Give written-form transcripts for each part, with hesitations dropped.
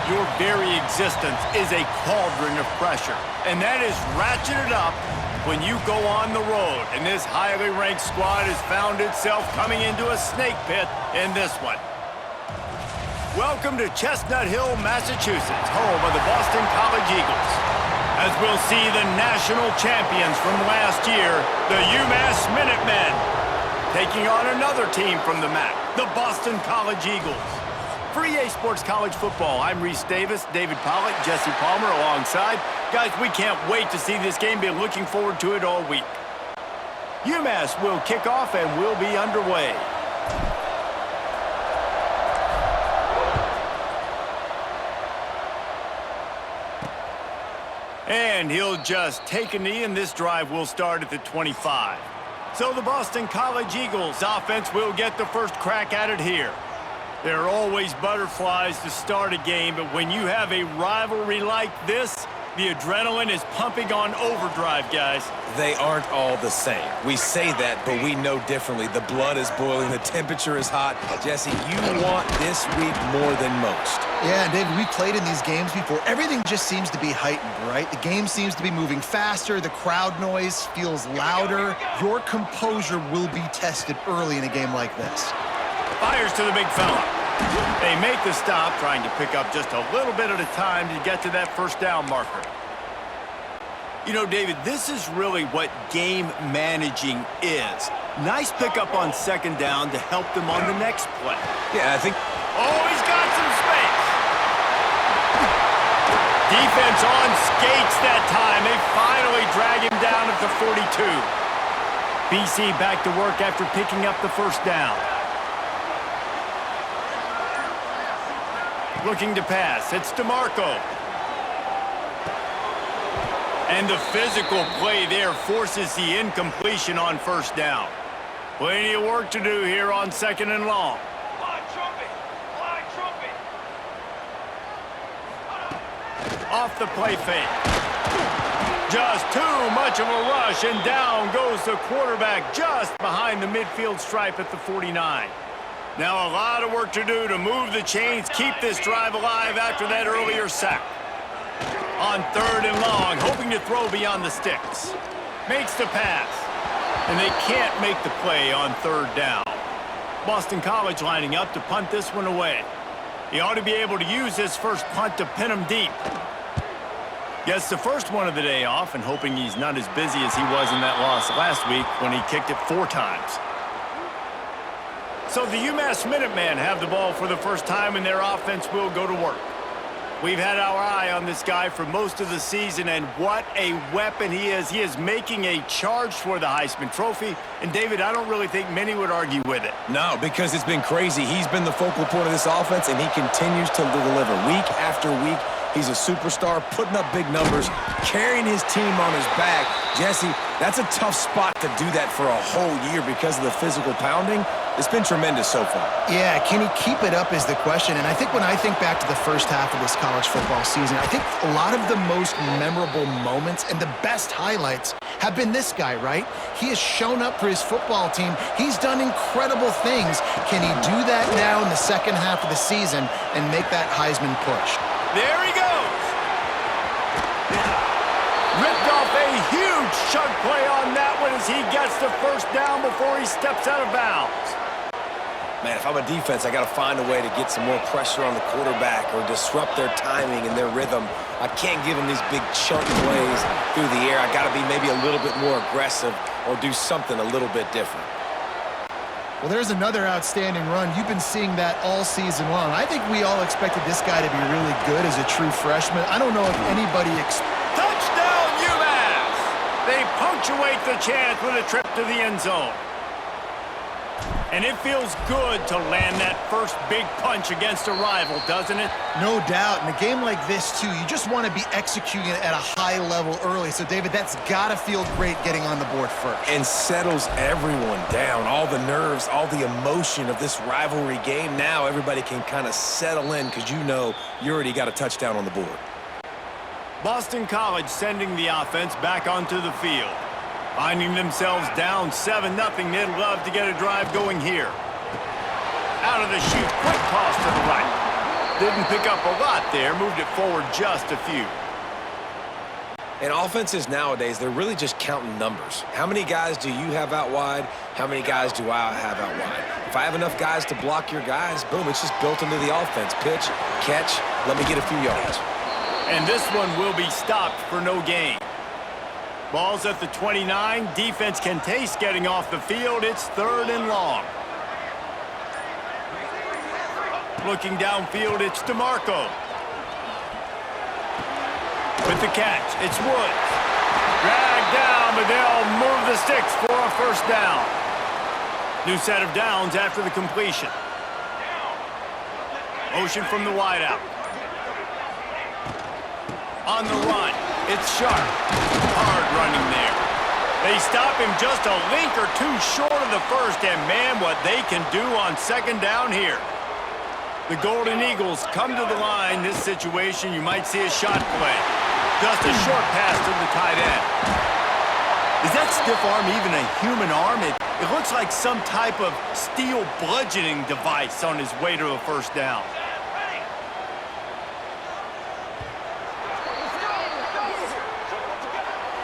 Your very existence is a cauldron of pressure, and that is ratcheted up when you go on the road. And this highly ranked squad has found itself coming into a snake pit in this one. Welcome to Chestnut Hill, Massachusetts, home of the Boston College Eagles. As we'll see the national champions from last year, the UMass Minutemen, taking on another team from the MAC, the Boston College Eagles. For EA Sports College Football, I'm Reese Davis, David Pollock, Jesse Palmer alongside. Guys, we can't wait to see this game. Been looking forward to it all week. UMass will kick off and we'll be underway. And he'll just take a knee, and this drive will start at the 25. So the Boston College Eagles offense will get the first crack at it here. There are always butterflies to start a game, but when you have a rivalry like this, the adrenaline is pumping on overdrive, guys. They aren't all the same. We say that, but we know differently. The blood is boiling, the temperature is hot. Jesse, you want this week more than most. Yeah, and David, we played in these games before. Everything just seems to be heightened, right? The game seems to be moving faster. The crowd noise feels louder. Your composure will be tested early in a game like this. Fires to the big fella. They make the stop, trying to pick up just a little bit at a time to get to that first down marker. You know, David, this is really what game managing is. Nice pickup on second down to help them on the next play. Yeah, I think... Oh, he's got some space. Defense on skates that time. They finally drag him down at the 42. BC back to work after picking up the first down. Looking to pass. It's DeMarco. And the physical play there forces the incompletion on first down. Plenty of work to do here on second and long. Off the play fake. Just too much of a rush, and down goes the quarterback just behind the midfield stripe at the 49. Now a lot of work to do to move the chains, keep this drive alive after that earlier sack. On third and long, hoping to throw beyond the sticks. Makes the pass, and they can't make the play on third down. Boston College lining up to punt this one away. He ought to be able to use his first punt to pin him deep. Gets the first one of the day off, and hoping he's not as busy as he was in that loss last week when he kicked it 4 times. So the UMass Minutemen have the ball for the first time, and their offense will go to work. We've had our eye on this guy for most of the season, and what a weapon he is. He is making a charge for the Heisman Trophy, and David, I don't really think many would argue with it. No, because it's been crazy. He's been the focal point of this offense, and he continues to deliver week after week. He's a superstar, putting up big numbers, carrying his team on his back. Jesse, that's a tough spot to do that for a whole year because of the physical pounding. It's been tremendous so far. Yeah, can he keep it up is the question. And I think when I think back to the first half of this college football season, I think a lot of the most memorable moments and the best highlights have been this guy, right? He has shown up for his football team. He's done incredible things. Can he do that now in the second half of the season and make that Heisman push? There he goes. Ripped off a huge chunk play on that one as he gets the first down before he steps out of bounds. Man, if I'm a defense, I got to find a way to get some more pressure on the quarterback or disrupt their timing and their rhythm. I can't give them these big chunk plays through the air. I got to be maybe a little bit more aggressive or do something a little bit different. Well, there's another outstanding run. You've been seeing that all season long. I think we all expected this guy to be really good as a true freshman. I don't know if anybody Touchdown, UMass! They punctuate the chance with a trip to the end zone. And it feels good to land that first big punch against a rival, doesn't it? No doubt. In a game like this, too, you just want to be executing it at a high level early. So, David, that's got to feel great getting on the board first. And settles everyone down. All the nerves, all the emotion of this rivalry game. Now everybody can kind of settle in because you know you already got a touchdown on the board. Boston College sending the offense back onto the field. Finding themselves down 7-0, they'd love to get a drive going here. Out of the chute, quick toss to the right. Didn't pick up a lot there, moved it forward just a few. And offenses nowadays, they're really just counting numbers. How many guys do you have out wide? How many guys do I have out wide? If I have enough guys to block your guys, boom, it's just built into the offense. Pitch, catch, let me get a few yards. And this one will be stopped for no gain. Ball's at the 29. Defense can taste getting off the field. It's 3rd and long. Looking downfield, it's DeMarco. With the catch, it's Woods. Dragged down, but they'll move the sticks for a first down. New set of downs after the completion. Motion from the wideout. On the run, it's Sharp. Hard running there. They stop him just a link or two short of the first, and man, what they can do on second down here. The Golden Eagles come to the line. This situation, you might see a shot play. Just a short pass to the tight end. Is that stiff arm even a human arm? It looks like some type of steel bludgeoning device on his way to a first down.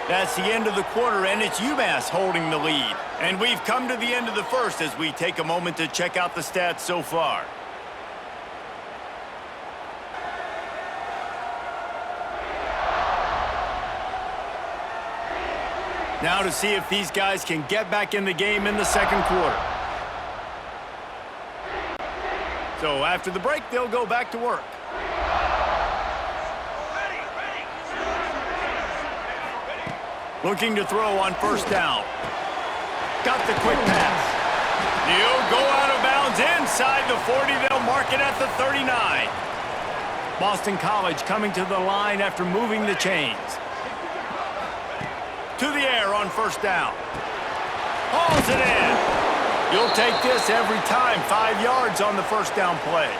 That's the end of the quarter, and it's UMass holding the lead. And we've come to the end of the first as we take a moment to check out the stats so far. Now to see if these guys can get back in the game in the second quarter. So after the break, they'll go back to work. Looking to throw on first down. Got the quick pass. He'll go out of bounds inside the 40. They'll mark it at the 39. Boston College coming to the line after moving the chains. To the air on first down. Hauls it in. You'll take this every time. 5 yards on the first down play.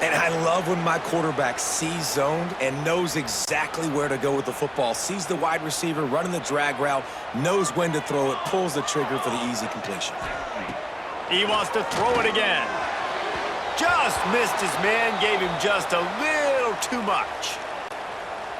And I love when my quarterback sees zoned and knows exactly where to go with the football. Sees the wide receiver running the drag route, knows when to throw it, pulls the trigger for the easy completion. He wants to throw it again. Just missed his man, gave him just a little too much.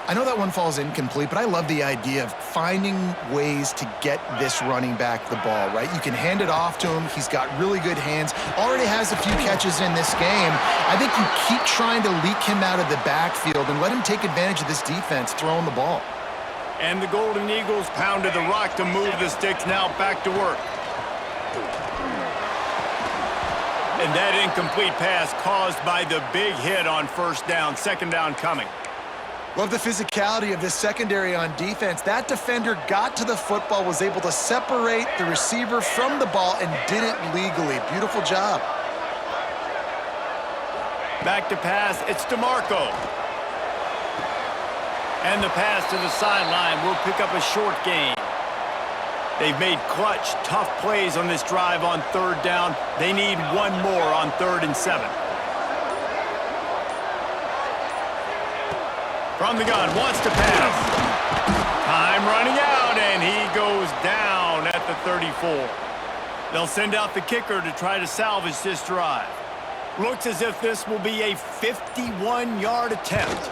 I know that one falls incomplete, but I love the idea of finding ways to get this running back the ball, right? You can hand it off to him. He's got really good hands. Already has a few catches in this game. I think you keep trying to leak him out of the backfield and let him take advantage of this defense throwing the ball. And the Golden Eagles pounded the rock to move the sticks. Now back to work. And that incomplete pass caused by the big hit on first down. Second down coming. Love the physicality of this secondary on defense. That defender got to the football, was able to separate the receiver from the ball, and did it legally. Beautiful job. Back to pass, it's DeMarco. And the pass to the sideline will pick up a short gain. They've made clutch, tough plays on this drive on third down. They need one more on 3rd and 7. From the gun, wants to pass. Time running out, and he goes down at the 34. They'll send out the kicker to try to salvage this drive. Looks as if this will be a 51-yard attempt.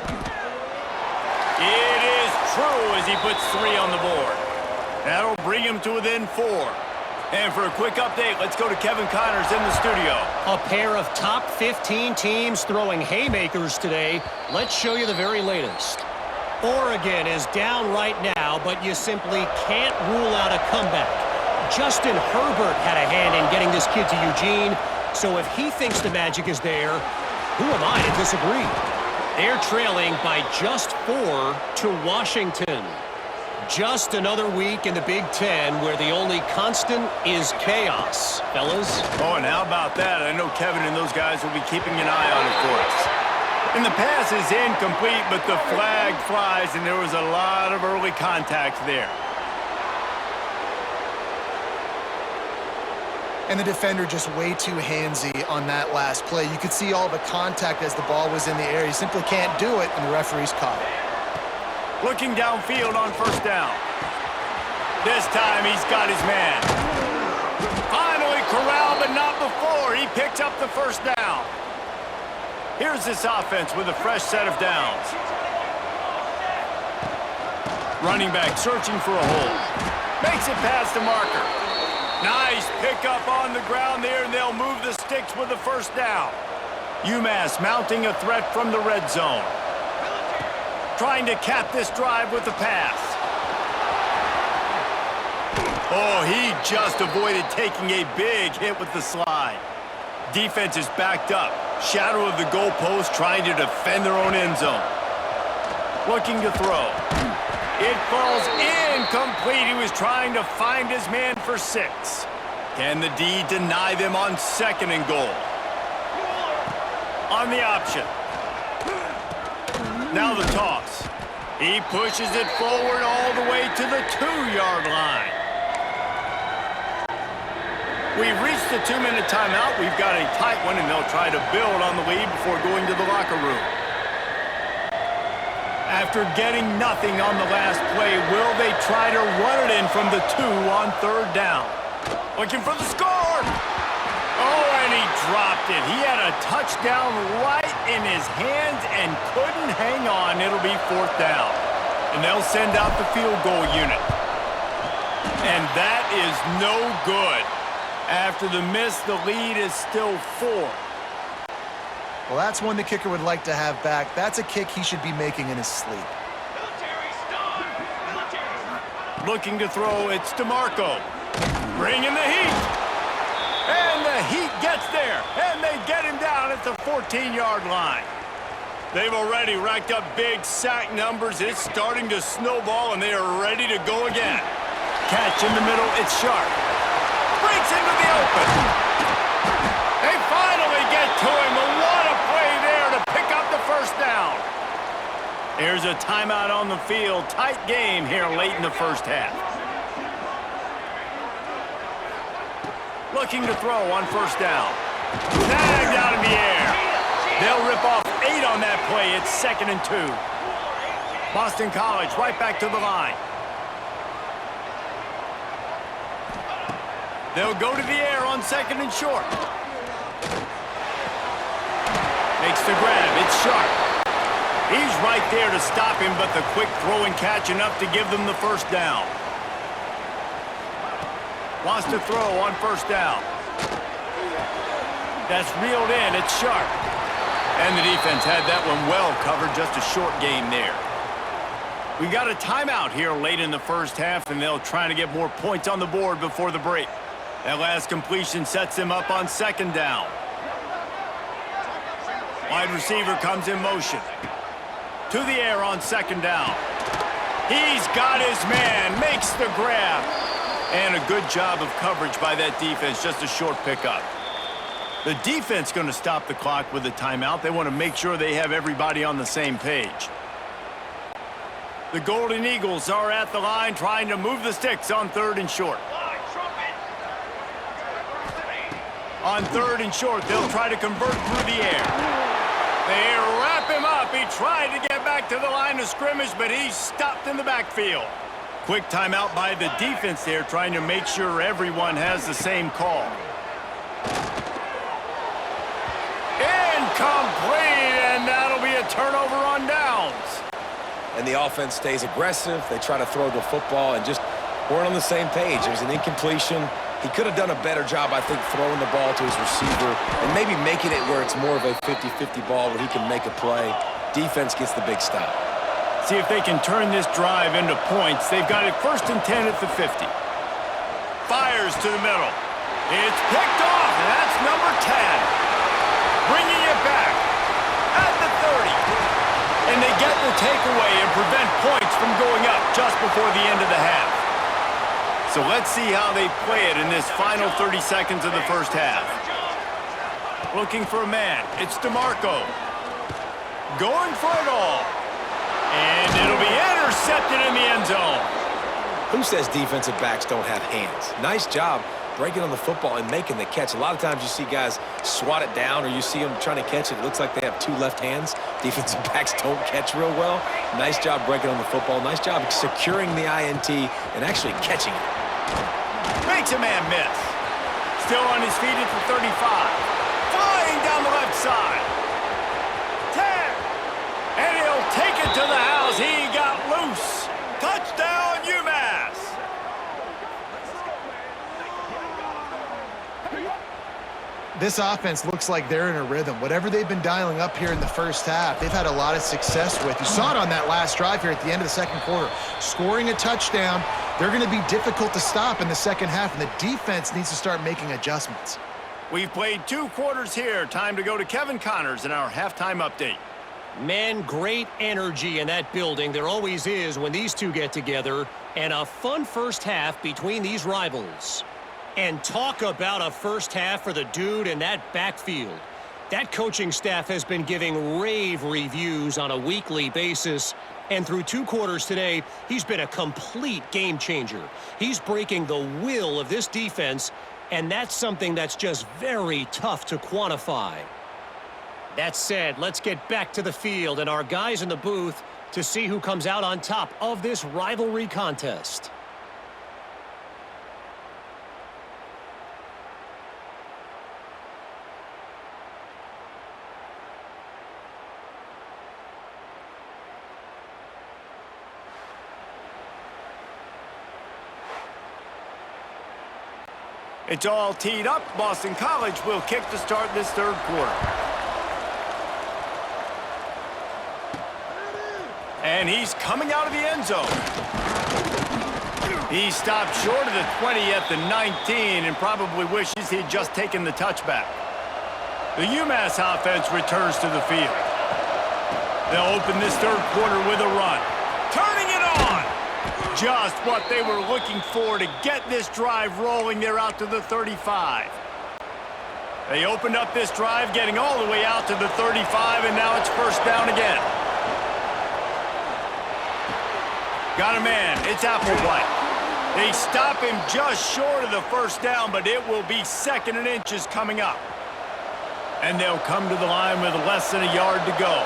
It is true as he puts 3 on the board. That'll bring him to within 4. And for a quick update, let's go to Kevin Connors in the studio. A pair of top 15 teams throwing haymakers today. Let's show you the very latest. Oregon is down right now, but you simply can't rule out a comeback. Justin Herbert had a hand in getting this kid to Eugene, so if he thinks the magic is there, who am I to disagree? They're trailing by just 4 to Washington. Just another week in the Big Ten where the only constant is chaos, fellas. Oh, and how about that? I know Kevin and those guys will be keeping an eye on it for us. And the pass is incomplete, but the flag flies, and there was a lot of early contact there. And the defender just way too handsy on that last play. You could see all the contact as the ball was in the air. He simply can't do it, and the referee's caught it. Looking downfield on first down. This time he's got his man. Finally corralled, but not before. He picks up the first down. Here's this offense with a fresh set of downs. Running back searching for a hole. Makes it past the marker. Nice pickup on the ground there, and they'll move the sticks with the first down. UMass mounting a threat from the red zone. Trying to cap this drive with the pass. Oh, he just avoided taking a big hit with the slide. Defense is backed up. Shadow of the goalpost, trying to defend their own end zone. Looking to throw. It falls incomplete. He was trying to find his man for 6. Can the D deny them on 2nd and goal? On the option. Now the toss. He pushes it forward all the way to the 2-yard line. We've reached the 2-minute timeout. We've got a tight one, and they'll try to build on the lead before going to the locker room. After getting nothing on the last play, will they try to run it in from the 2 on 3rd down? Looking for the score! Oh, and he dropped it. He had a touchdown right in his hands and couldn't hang on. It'll be 4th down. And they'll send out the field goal unit. And that is no good. After the miss, the lead is still 4. Well, that's one the kicker would like to have back. That's a kick he should be making in his sleep. Looking to throw, it's DeMarco. Bringing the heat. And the heat gets there. And they get him down at the 14-yard line. They've already racked up big sack numbers. It's starting to snowball, and they are ready to go again. Catch in the middle, it's Sharp. Breaks into the open. They finally get to him. What a play there to pick up the first down. Here's a timeout on the field. Tight game here late in the first half. Looking to throw on 1st down. Tagged out in the air. They'll rip off 8 on that play. It's 2nd and 2. Boston College right back to the line. They'll go to the air on 2nd and short. Makes the grab. It's Sharp. He's right there to stop him, but the quick throw and catch enough to give them the first down. Wants to throw on 1st down. That's reeled in. It's Sharp. And the defense had that one well covered. Just a short game there. We got a timeout here late in the first half, and they'll try to get more points on the board before the break. That last completion sets him up on 2nd down. Wide receiver comes in motion. To the air on 2nd down. He's got his man, makes the grab. And a good job of coverage by that defense, just a short pickup. The defense going to stop the clock with a timeout. They want to make sure they have everybody on the same page. The Golden Eagles are at the line trying to move the sticks on 3rd and short. On 3rd and short, they'll try to convert through the air. They wrap him up. He tried to get back to the line of scrimmage, but he's stopped in the backfield. Quick timeout by the defense there, trying to make sure everyone has the same call. Incomplete, and that'll be a turnover on downs. And the offense stays aggressive. They try to throw the football and just weren't on the same page. It was an incompletion. He could have done a better job, I think, throwing the ball to his receiver and maybe making it where it's more of a 50-50 ball where he can make a play. Defense gets the big stop. See if they can turn this drive into points. They've got it 1st and 10 at the 50. Fires to the middle. It's picked off, and that's number 10. Bringing it back at the 30. And they get the takeaway and prevent points from going up just before the end of the half. So let's see how they play it in this final 30 seconds of the first half. Looking for a man. It's DeMarco. Going for it all. And it'll be intercepted in the end zone. Who says defensive backs don't have hands? Nice job breaking on the football and making the catch. A lot of times you see guys swat it down or you see them trying to catch it. It looks like they have 2 left hands. Defensive backs don't catch real well. Nice job breaking on the football. Nice job securing the INT and actually catching it. Makes a man miss. Still on his feet at the 35. Flying down the left side. This offense looks like they're in a rhythm. Whatever they've been dialing up here in the first half, they've had a lot of success with. You saw it on that last drive here at the end of the second quarter. Scoring a touchdown, they're going to be difficult to stop in the second half, and the defense needs to start making adjustments. We've played 2 quarters here. Time to go to Kevin Connors in our halftime update. Man, great energy in that building. There always is when these two get together. And a fun first half between these rivals. And talk about a first half for the dude in that backfield. That coaching staff has been giving rave reviews on a weekly basis. And through 2 quarters today, he's been a complete game changer. He's breaking the will of this defense, and that's something that's just very tough to quantify. That said, let's get back to the field and our guys in the booth to see who comes out on top of this rivalry contest. It's all teed up. Boston College will kick to start this third quarter. And he's coming out of the end zone. He stopped short of the 20 at the 19 and probably wishes he'd just taken the touchback. The UMass offense returns to the field. They'll open this third quarter with a run. Turning it on! Just what they were looking for to get this drive rolling. They're out to the 35. They opened up this drive, getting all the way out to the 35, and now it's first down again. Got a man. It's Applewhite. They stop him just short of the first down, but it will be 2nd and inches coming up. And they'll come to the line with less than a yard to go.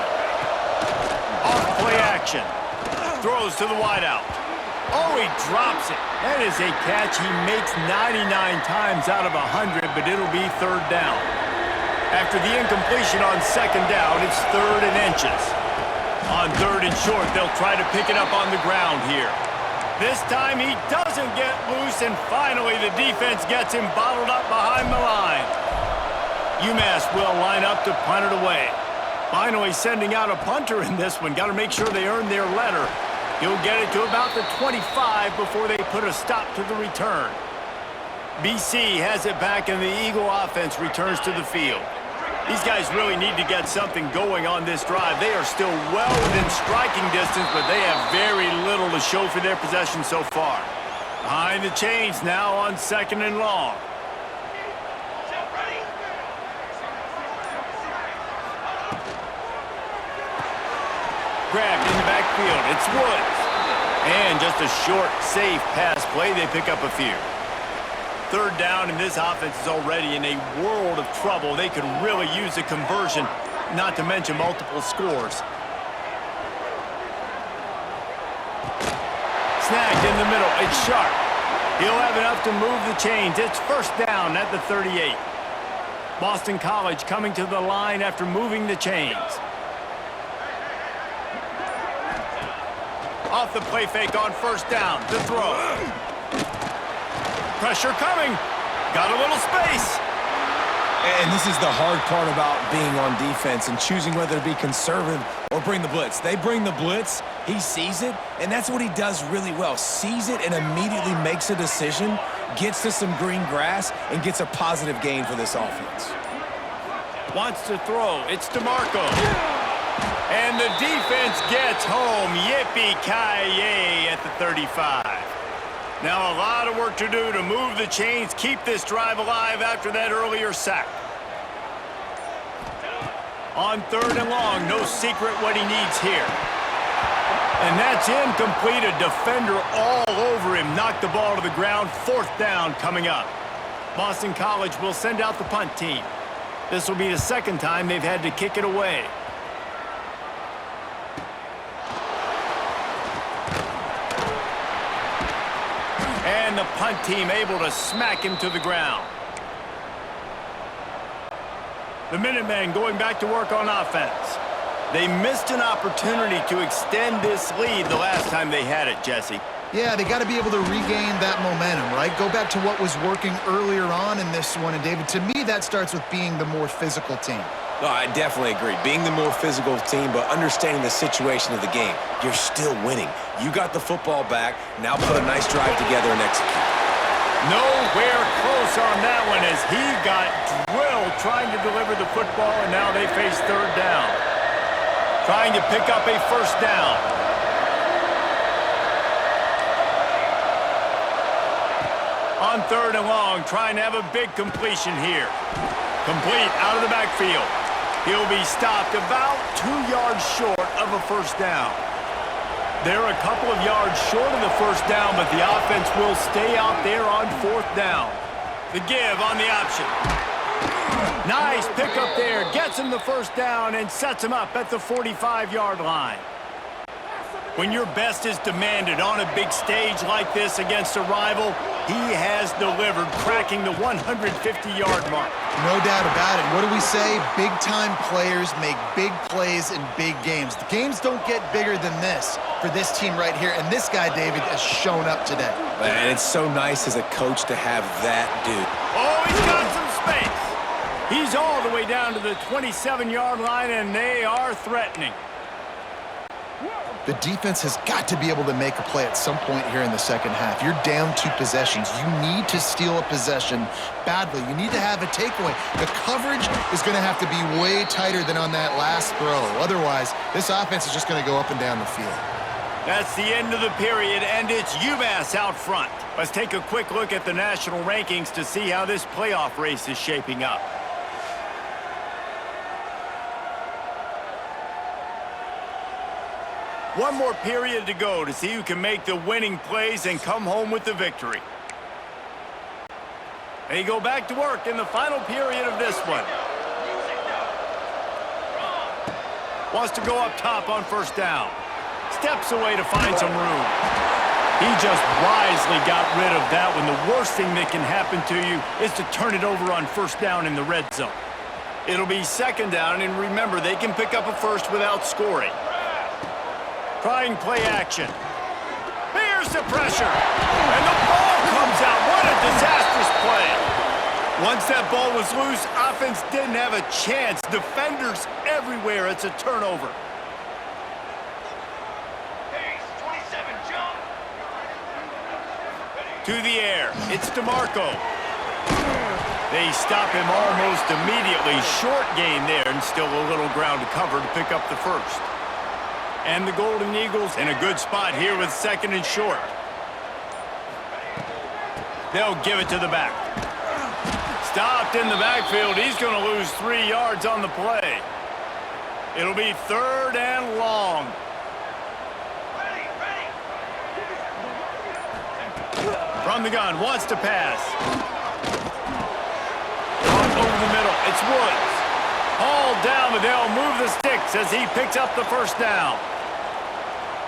Off play action. Throws to the wideout. Oh, he drops it. That is a catch he makes 99 times out of 100, but it'll be 3rd down. After the incompletion on 2nd down, it's 3rd and inches. On 3rd and short, they'll try to pick it up on the ground here. This time he doesn't get loose, and finally the defense gets him bottled up behind the line. UMass will line up to punt it away. Finally sending out a punter in this one. Got to make sure they earn their letter. He'll get it to about the 25 before they put a stop to the return. BC has it back, and the Eagle offense returns to the field. These guys really need to get something going on this drive. They are still well within striking distance, but they have very little to show for their possession so far. Behind the chains now on 2nd and long. Grabbed in the backfield. It's Woods. And just a short, safe pass play. They pick up a few. 3rd down, and this offense is already in a world of trouble. They could really use a conversion, not to mention multiple scores. Snagged in the middle. It's Sharp. He'll have enough to move the chains. It's first down at the 38. Boston College coming to the line after moving the chains. Off the play fake on first down. To throw. Pressure coming. Got a little space. And this is the hard part about being on defense and choosing whether to be conservative or bring the blitz. They bring the blitz, he sees it, and that's what he does really well. Sees it and immediately makes a decision, gets to some green grass, and gets a positive gain for this offense. Wants to throw. It's DeMarco. And the defense gets home. Yippee-ki-yay at the 35. Now a lot of work to do to move the chains, keep this drive alive after that earlier sack. On 3rd and long, no secret what he needs here. And that's incomplete. A defender all over him. Knocked the ball to the ground. 4th down coming up. Boston College will send out the punt team. This will be the 2nd time they've had to kick it away. And the punt team able to smack him to the ground. The Minutemen going back to work on offense. They missed an opportunity to extend this lead the last time they had it, Jesse. Yeah, they got to be able to regain that momentum, right? Go back to what was working earlier on in this one. And, David, to me, that starts with being the more physical team. No, I definitely agree. Being the more physical team, but understanding the situation of the game. You're still winning. You got the football back. Now put a nice drive together and execute. Nowhere close on that one as he got drilled trying to deliver the football, and now they face third down. Trying to pick up a first down. On third and long, trying to have a big completion here. Complete out of the backfield. He'll be stopped about 2 yards short of a first down. They're a couple of yards short of the first down, but the offense will stay out there on fourth down. The give on the option. Nice pickup there. Gets him the first down and sets him up at the 45-yard line. When your best is demanded on a big stage like this against a rival, he has delivered, cracking the 150-yard mark. No doubt about it. What do we say? Big-time players make big plays in big games. The games don't get bigger than this for this team right here, and this guy, David, has shown up today. Man, it's so nice as a coach to have that dude. Oh, he's got some space. He's all the way down to the 27-yard line, and they are threatening. The defense has got to be able to make a play at some point here in the second half. You're down 2 possessions. You need to steal a possession badly. You need to have a takeaway. The coverage is going to have to be way tighter than on that last throw. Otherwise, this offense is just going to go up and down the field. That's the end of the period, and it's UMass out front. Let's take a quick look at the national rankings to see how this playoff race is shaping up. One more period to go to see who can make the winning plays and come home with the victory. They go back to work in the final period of this one. Wants to go up top on first down. Steps away to find some room. He just wisely got rid of that one. The worst thing that can happen to you is to turn it over on first down in the red zone. It'll be second down, and remember, they can pick up a first without scoring. Trying play action. Here's the pressure. And the ball comes out. What a disastrous play. Once that ball was loose, offense didn't have a chance. Defenders everywhere. It's a turnover. To the air. It's DeMarco. They stop him almost immediately. Short gain there, and still a little ground to cover to pick up the first. And the Golden Eagles in a good spot here with second and short. They'll give it to the back. Stopped in the backfield. He's going to lose 3 yards on the play. It'll be third and long. From the gun, wants to pass. Over the middle, it's Woods. Hauled down, but they'll move the sticks as he picks up the first down.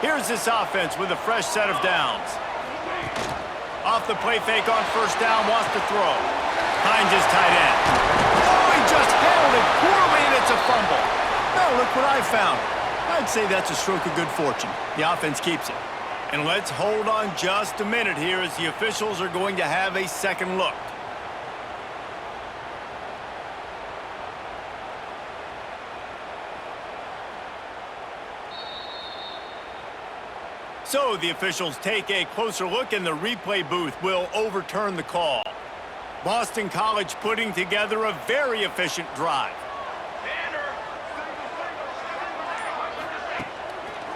Here's this offense with a fresh set of downs. Off the play fake on first down, wants to throw. Finds his tight end. Oh, he just handled it poorly, and it's a fumble. Now look what I found. I'd say that's a stroke of good fortune. The offense keeps it. And let's hold on just a minute here as the officials are going to have a second look. So the officials take a closer look, and the replay booth will overturn the call. Boston College putting together a very efficient drive.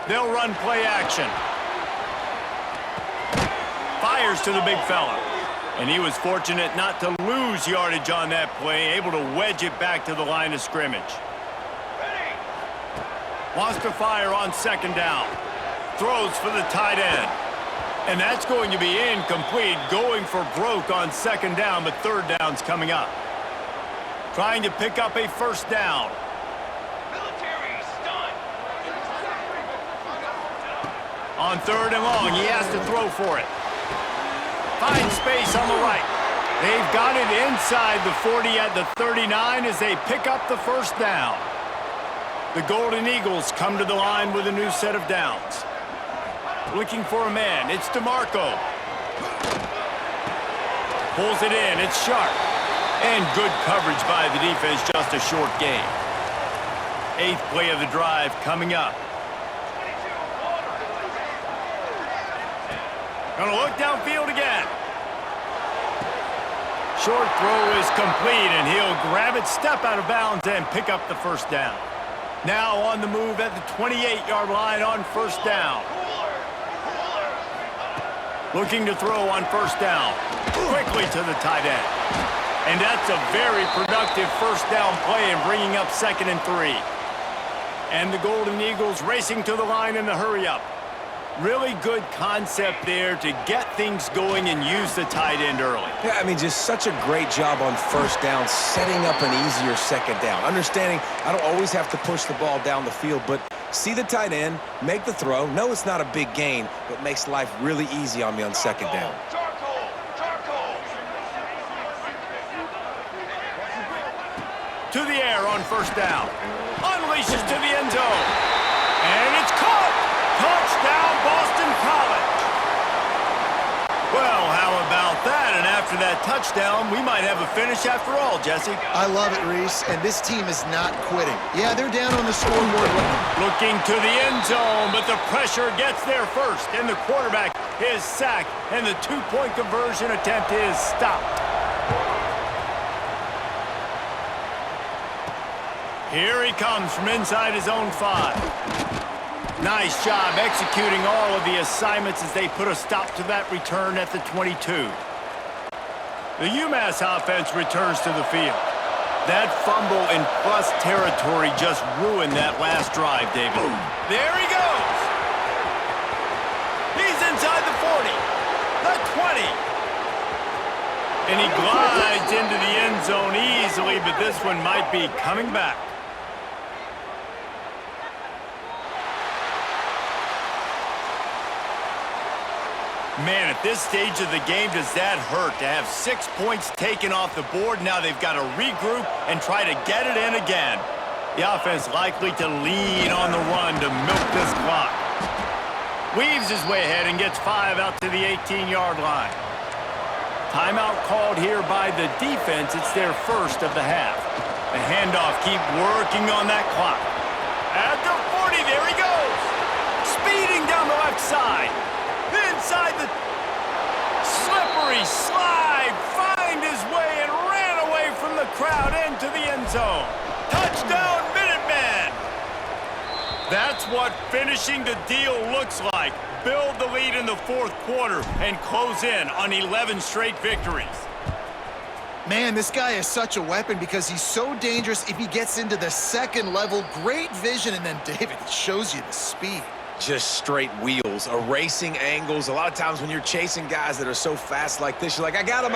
They'll run play action. Fires to the big fella. And he was fortunate not to lose yardage on that play, able to wedge it back to the line of scrimmage. Wants to fire on second down. Throws for the tight end. And that's going to be incomplete, going for broke on second down, but third down's coming up. Trying to pick up a first down. On third and long, he has to throw for it. Finds space on the right. They've got it inside the 40 at the 39 as they pick up the first down. The Golden Eagles come to the line with a new set of downs. Looking for a man. It's DeMarco. Pulls it in. It's Sharp. And good coverage by the defense. Just a short gain. 8th play of the drive coming up. Gonna look downfield again. Short throw is complete, and he'll grab it, step out of bounds, and pick up the first down. Now on the move at the 28-yard line on first down. Looking to throw on first down. Quickly to the tight end. And that's a very productive first down play and bringing up 2nd and 3. And the Golden Eagles racing to the line in the hurry-up. Really good concept there to get things going and use the tight end early. Yeah, I mean, just such a great job on first down, setting up an easier second down. Understanding I don't always have to push the ball down the field, but see the tight end, make the throw. No, it's not a big gain, but makes life really easy on me on second down. To the air on first down. Unleashes to the end zone. And it's caught! Touchdown, Boston College. Well, how about that? And after that touchdown, we might have a finish after all, Jesse. I love it, Reese, and this team is not quitting. Yeah, they're down on the scoreboard. Looking to the end zone, but the pressure gets there first. And the quarterback is sacked, and the two-point conversion attempt is stopped. Here he comes from inside his own 5. Nice job executing all of the assignments as they put a stop to that return at the 22. The UMass offense returns to the field. That fumble in plus territory just ruined that last drive, David. There he goes. He's inside the 40, the 20. And he glides into the end zone easily, but this one might be coming back. Man, at this stage of the game, does that hurt to have 6 points taken off the board? Now they've got to regroup and try to get it in again. The offense likely to lean on the run to milk this clock. Weaves his way ahead and gets 5 out to the 18-yard line. Timeout called here by the defense. It's their first of the half. The handoff, keep working on that clock. At the 40, there he goes. Speeding down the left side. Inside the slippery slide, find his way and ran away from the crowd into the end zone. Touchdown, Minutemen! That's what finishing the deal looks like. Build the lead in the 4th quarter and close in on 11 straight victories. Man, this guy is such a weapon because he's so dangerous if he gets into the second level. Great vision, and then David shows you the speed. Just straight wheels, erasing angles. A lot of times when you're chasing guys that are so fast like this, you're like, I got him.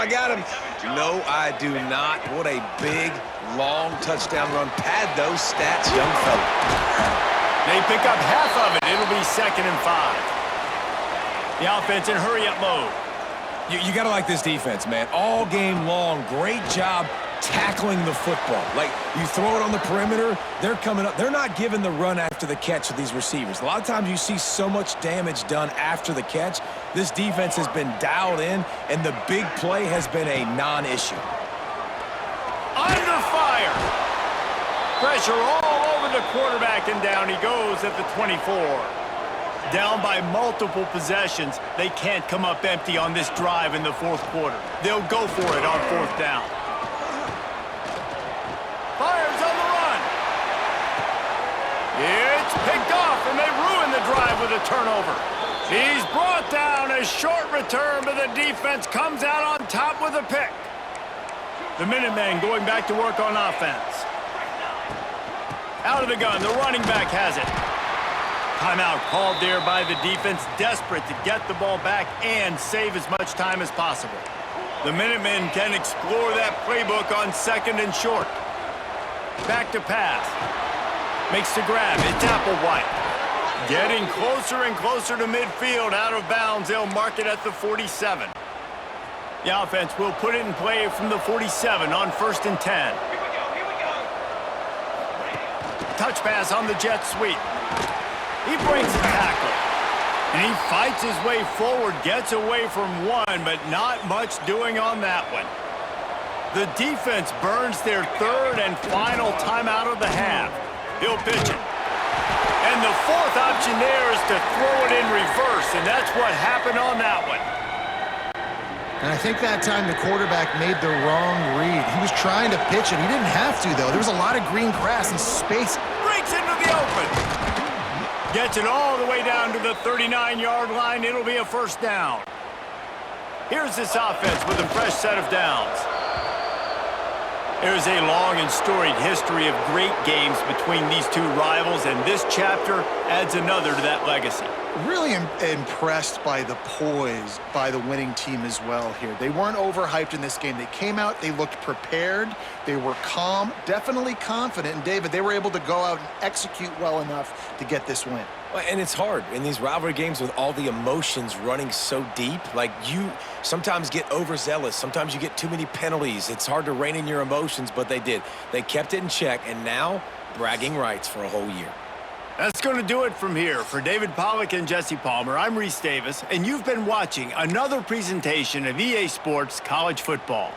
No, I do not. What a big, long touchdown run. Pad those stats, young fella. They pick up half of it. It'll be 2nd and 5. The offense in hurry-up mode. You got to like this defense, man. All game long, great job tackling the football. Like, you throw it on the perimeter, they're coming up. They're not giving the run after the catch with these receivers. A lot of times you see so much damage done after the catch. This defense has been dialed in, and the big play has been a non-issue. Under fire. Pressure all over the quarterback, and down he goes at the 24. Down by multiple possessions. They can't come up empty on this drive in the 4th quarter. They'll go for it on 4th down. Fires on the run. It's picked off, and they ruin the drive with a turnover. He's brought down. A short return, but the defense comes out on top with a pick. The Minutemen going back to work on offense. Out of the gun, the running back has it. Timeout called there by the defense, desperate to get the ball back and save as much time as possible. The Minutemen can explore that playbook on 2nd and short. Back to pass. Makes the grab. It's Applewhite. Getting closer and closer to midfield. Out of bounds. They'll mark it at the 47. The offense will put it in play from the 47 on 1st and 10. Touch pass on the jet sweep. He breaks a tackle. And he fights his way forward, gets away from one, but not much doing on that one. The defense burns their third and final timeout of the half. He'll pitch it. And the fourth option there is to throw it in reverse, and that's what happened on that one. And I think that time the quarterback made the wrong read. He was trying to pitch it. He didn't have to, though. There was a lot of green grass and space. Breaks into the open. Gets it all the way down to the 39-yard line. It'll be a first down. Here's this offense with a fresh set of downs. There's a long and storied history of great games between these two rivals, and this chapter adds another to that legacy. Really impressed by the poise by the winning team as well here. They weren't overhyped in this game. They came out, they looked prepared, they were calm, definitely confident. And David, they were able to go out and execute well enough to get this win. And it's hard in these rivalry games with all the emotions running so deep. Like, you sometimes get overzealous. Sometimes you get too many penalties. It's hard to rein in your emotions, but they did. They kept it in check, and now bragging rights for a whole year. That's going to do it from here. For David Pollack and Jesse Palmer, I'm Reese Davis, and you've been watching another presentation of EA Sports College Football.